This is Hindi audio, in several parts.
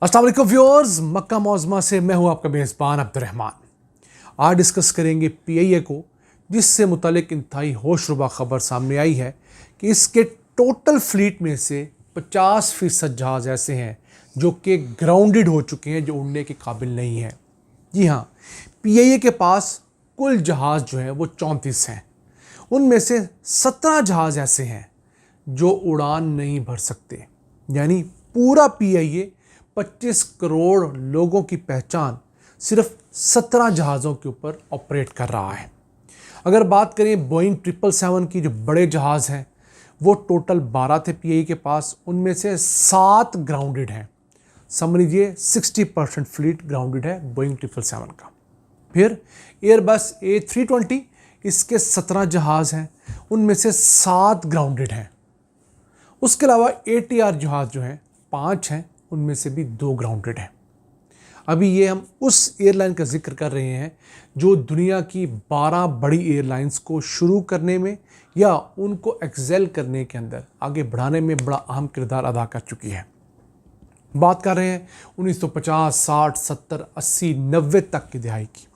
अस्सलाम वालेकुम व्यूअर्स, मक्का मौज़मा से मैं हूं आपका मेज़बान अब्दुर्रहमान। आज डिस्कस करेंगे पीआईए को, जिससे मुतालिक इंतहाई होशरुबा ख़बर सामने आई है कि इसके टोटल फ्लीट में से 50% जहाज़ ऐसे हैं जो कि ग्राउंडेड हो चुके हैं, जो उड़ने के काबिल नहीं हैं। जी हाँ, पीआईए के पास कुल जहाज़ जो हैं वो 34 हैं। उनमें से 17 जहाज़ ऐसे हैं जो उड़ान नहीं भर सकते, यानी पूरा पीआईए 25 करोड़ लोगों की पहचान सिर्फ 17 जहाज़ों के ऊपर ऑपरेट कर रहा है। अगर बात करें बोइंग 777 की, जो बड़े जहाज़ हैं, वो टोटल 12 थे पीआईए के पास, उनमें से 7 ग्राउंडेड हैं। समझ लीजिए 60% फ्लीट ग्राउंडेड है बोइंग 777 का। फिर एयरबस A320, इसके 17 जहाज़ हैं, उनमें से 7 ग्राउंडेड हैं। उसके अलावा ATR जहाज़ जो हैं 5 हैं, उनमें से भी 2 ग्राउंडेड हैं। अभी ये हम उस एयरलाइन का जिक्र कर रहे हैं जो दुनिया की 12 बड़ी एयरलाइंस को शुरू करने में या उनको एक्सेल करने के अंदर आगे बढ़ाने में बड़ा अहम किरदार अदा कर चुकी है। बात कर रहे हैं 1950, 60, 70, 80, 90 तक की दिहाई की,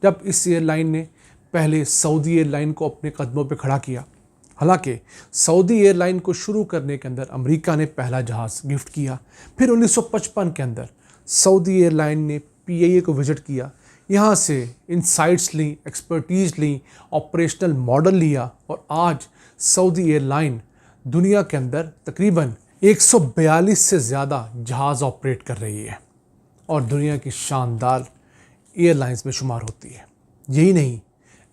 जब इस एयरलाइन ने पहले सऊदी एयरलाइन को अपने कदमों पर खड़ा किया। हालांकि सऊदी एयरलाइन को शुरू करने के अंदर अमेरिका ने पहला जहाज़ गिफ्ट किया। फिर 1955 के अंदर सऊदी एयरलाइन ने पीआईए को विज़िट किया, यहाँ से इनसाइट्स ली, एक्सपर्टीज़ ली, ऑपरेशनल मॉडल लिया, और आज सऊदी एयरलाइन दुनिया के अंदर तकरीबन 142 से ज़्यादा जहाज़ ऑपरेट कर रही है और दुनिया की शानदार एयरलाइंस में शुमार होती है। यही नहीं,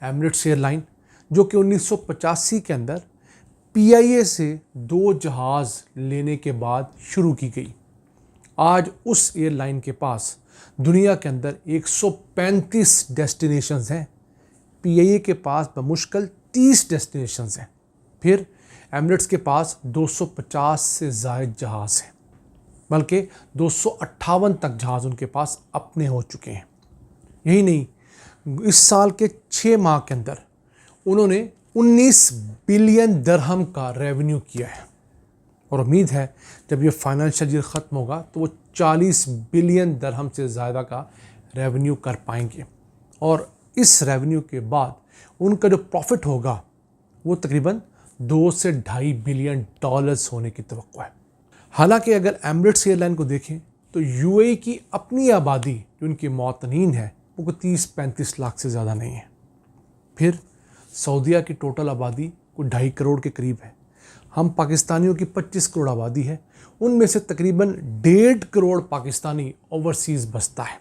एमिरेट्स एयरलाइन, जो कि 1985 के अंदर पीआईए से 2 जहाज़ लेने के बाद शुरू की गई, आज उस एयरलाइन के पास दुनिया के अंदर 135 डेस्टिनेशंस हैं। पीआईए के पास बमुश्किल 30 डेस्टिनेशंस हैं। फिर एमिरेट्स के पास 250 से ज़ायद जहाज़ हैं, बल्कि 258 तक जहाज़ उनके पास अपने हो चुके हैं। यही नहीं, इस साल के 6 माह के अंदर उन्होंने 19 बिलियन दिरहम का रेवेन्यू किया है, और उम्मीद है जब ये फाइनेंशियल ईयर ख़त्म होगा तो वो 40 बिलियन दिरहम से ज़्यादा का रेवेन्यू कर पाएंगे, और इस रेवेन्यू के बाद उनका जो प्रॉफिट होगा वो तकरीबन 2 से ढाई बिलियन डॉलर्स होने की तवक्को है। हालांकि अगर एमिरेट्स एयरलाइन को देखें तो यूएई की अपनी आबादी जो उनकी मौतनीन है वो 30-35 लाख से ज़्यादा नहीं है। फिर सऊदीया की टोटल आबादी को 2.5 करोड़ के करीब है। हम पाकिस्तानियों की 25 करोड़ आबादी है, उनमें से तकरीबन 1.5 करोड़ पाकिस्तानी ओवरसीज़ बसता है।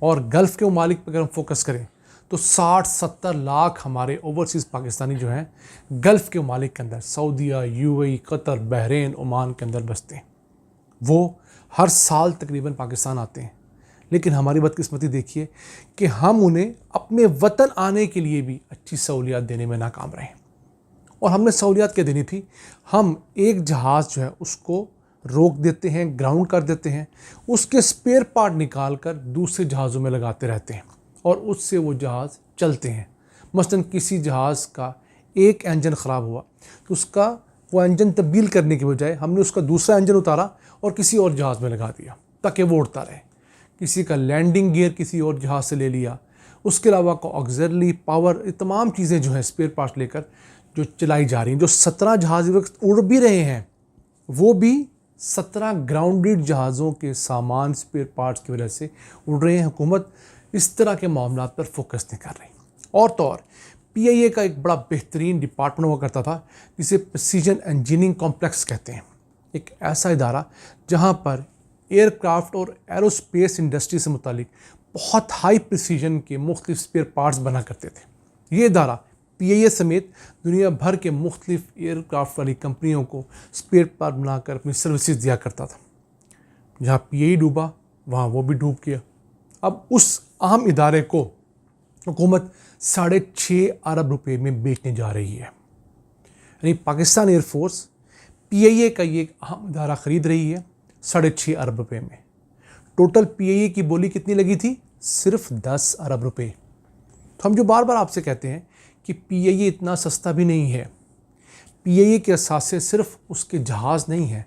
और गल्फ़ के ममालिक पर अगर हम फोकस करें तो 60-70 लाख हमारे ओवरसीज़ पाकिस्तानी जो हैं गल्फ़ के ममालिक के अंदर, सऊदीया, यूएई, कतर, बहरीन, ओमान के अंदर बसते हैं। वो हर साल तकरीबन पाकिस्तान आते हैं, लेकिन हमारी बदकिस्मती देखिए कि हम उन्हें अपने वतन आने के लिए भी अच्छी सहूलियात देने में नाकाम रहे। और हमने सहूलियात क्या देनी थी, हम एक जहाज़ जो है उसको रोक देते हैं, ग्राउंड कर देते हैं, उसके स्पेयर पार्ट निकाल कर दूसरे जहाज़ों में लगाते रहते हैं और उससे वो जहाज़ चलते हैं। मसलन किसी जहाज़ का एक इंजन ख़राब हुआ तो उसका वो इंजन तब्दील करने के बजाय हमने उसका दूसरा इंजन उतारा और किसी और जहाज़ में लगा दिया ताकि वो उड़ता रहे। किसी का लैंडिंग गियर किसी और जहाज़ से ले लिया, उसके अलावा को ऑक्सिलरी पावर, तमाम चीज़ें जो हैं स्पेयर पार्ट्स लेकर जो चलाई जा रही हैं। जो 17 जहाज़ वक्त उड़ भी रहे हैं वो भी 17 ग्राउंडेड जहाज़ों के सामान स्पेयर पार्ट्स की वजह से उड़ रहे हैं। हुकूमत इस तरह के मामलों पर फोकस नहीं कर रही। और तो और पीआईए का एक बड़ा बेहतरीन डिपार्टमेंट हुआ करता था जिसे प्रिसीजन इंजीनियरिंग कॉम्प्लेक्स कहते हैं। एक ऐसा इदारा जहाँ पर एयरक्राफ्ट और एरोस्पेस इंडस्ट्री से मुतालिक बहुत हाई प्रिसीजन के मुख्तलिफ स्पेयर पार्ट्स बना करते थे। ये इदारा पीआईए समेत दुनिया भर के मुख्तलिफ एयरक्राफ्ट वाली कंपनियों को स्पेयर पार्ट बनाकर अपनी सर्विसेज दिया करता था। जहाँ पीआईए डूबा वहाँ वो भी डूब गया। अब उस अहम इदारे को हुकूमत 6.5 अरब रुपए में बेचने जा रही है। यानी पाकिस्तान एयरफोर्स पीआईए का ये अहम इदारा ख़रीद रही है 6.5 अरब रुपए में। टोटल पीआईए की बोली कितनी लगी थी? सिर्फ 10 अरब रुपए। तो हम जो बार बार आपसे कहते हैं कि पीआईए इतना सस्ता भी नहीं है। पीआईए के असासे सिर्फ उसके जहाज़ नहीं है,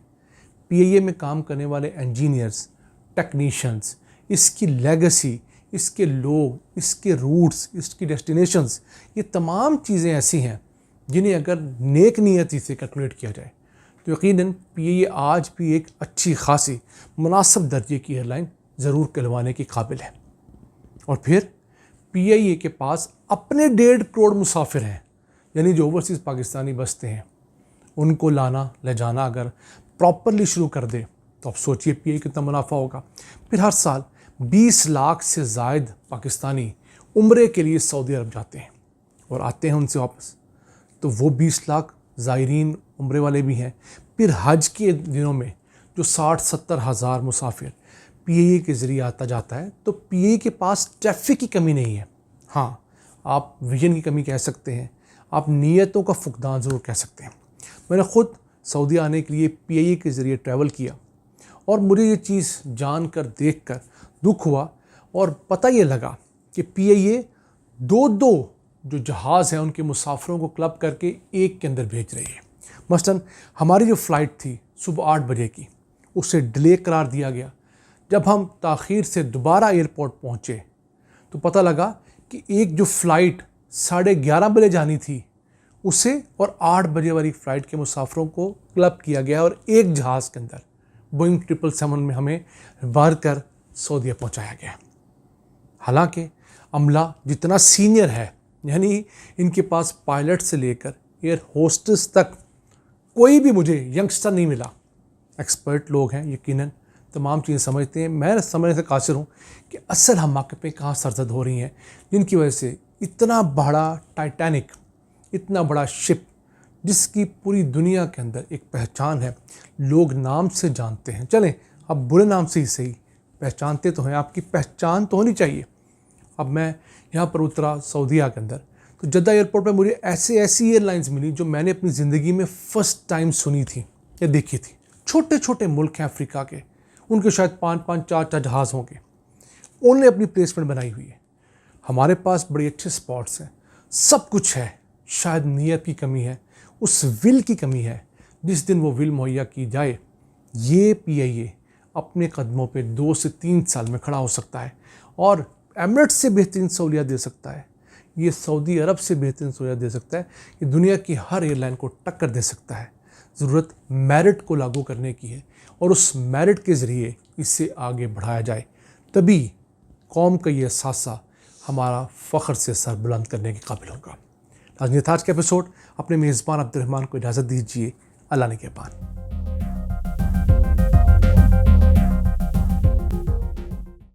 पीआईए में काम करने वाले इंजीनियर्स, टेक्नीशियंस, इसकी लेगेसी, इसके लोग, इसके रूट्स, इसकी डेस्टिनेशंस, ये तमाम चीज़ें ऐसी हैं जिन्हें अगर नेक नियति से कैलकुलेट किया जाए तो यकीनन पीआईए आज भी एक अच्छी खासी मुनासिब दर्जे की एयरलाइन ज़रूर कहलवाने के काबिल है। और फिर पीआईए के पास अपने 1.5 करोड़ मुसाफिर हैं, यानी जो ओवरसीज़ पाकिस्तानी बसते हैं उनको लाना ले जाना अगर प्रॉपरली शुरू कर दे तो अब सोचिए पीआईए कितना मुनाफा होगा। फिर हर साल 20 लाख से ज़ायद पाकिस्तानी उम्रे के लिए सऊदी अरब जाते हैं और आते हैं उनसे वापस, तो वो 20 लाख ज़ायरीन उम्रे वाले भी हैं। फिर हज के दिनों में जो 60-70 हज़ार मुसाफिर पीआईए के ज़रिए आता जाता है, तो पीआईए के पास ट्रैफिक की कमी नहीं है। हाँ, आप विजन की कमी कह सकते हैं, आप नीयतों का फुकदान ज़रूर कह सकते हैं। मैंने ख़ुद सऊदी आने के लिए पीआईए के ज़रिए ट्रैवल किया और मुझे ये चीज़ जानकर देखकर दुख हुआ और पता ये लगा कि पीआईए 2-2 जो जहाज़ हैं उनके मुसाफिरों को क्लब करके एक के अंदर भेज रही है। मसलन हमारी जो फ़्लाइट थी सुबह 8 बजे की, उसे डिले करार दिया गया। जब हम ताख़ीर से दोबारा एयरपोर्ट पहुँचे तो पता लगा कि एक जो फ़्लाइट 11:30 बजे जानी थी उसे और 8 बजे वाली फ़्लाइट के मुसाफिरों को क्लब किया गया और एक जहाज़ के अंदर बोइंग 777 में हमें भर कर सऊदीया पहुँचाया गया। हालांकि अमला जितना सीनियर है, यानी इनके पास पायलट से लेकर एयर होस्टेस तक कोई भी मुझे यंगस्टर नहीं मिला। एक्सपर्ट लोग हैं, यकीनन तमाम चीज़ें समझते हैं। मैं समझने से कासिर हूँ कि असल हमाकतें कहाँ सरजद हो रही हैं जिनकी वजह से इतना बड़ा टाइटैनिक, इतना बड़ा शिप जिसकी पूरी दुनिया के अंदर एक पहचान है, लोग नाम से जानते हैं, चलें अब बुरे नाम से ही सही, पहचानते तो हैं, आपकी पहचान तो होनी चाहिए। अब मैं यहाँ पर उतरा सऊदीया के अंदर, तो जद्दा एयरपोर्ट पर मुझे ऐसी एयरलाइंस मिली जो मैंने अपनी ज़िंदगी में फ़र्स्ट टाइम सुनी थी या देखी थी। छोटे छोटे मुल्क हैं अफ्रीका के, उनके शायद 5-5, 4-4 जहाज़ होंगे, उन्होंने अपनी प्लेसमेंट बनाई हुई है। हमारे पास बड़े अच्छे स्पॉट्स हैं, सब कुछ है, शायद नीयत की कमी है, उस विल की कमी है। जिस दिन वो विल मुहैया की जाए, ये पीआईए अपने कदमों पे 2 से 3 साल में खड़ा हो सकता है और एमिरेट्स से बेहतरीन सहूलियत दे सकता है, ये सऊदी अरब से बेहतरीन सहूलियत दे सकता है, ये दुनिया की हर एयरलाइन को टक्कर दे सकता है। ज़रूरत मेरिट को लागू करने की है और उस मेरिट के ज़रिए इसे आगे बढ़ाया जाए, तभी कौम का ये सासा हमारा फ़ख्र से सर बुलंद करने के काबिल होगा। आज के एपिसोड अपने मेज़बान अब्दुर्रहमान को इजाज़त दीजिए। अल्लाह ने के पान।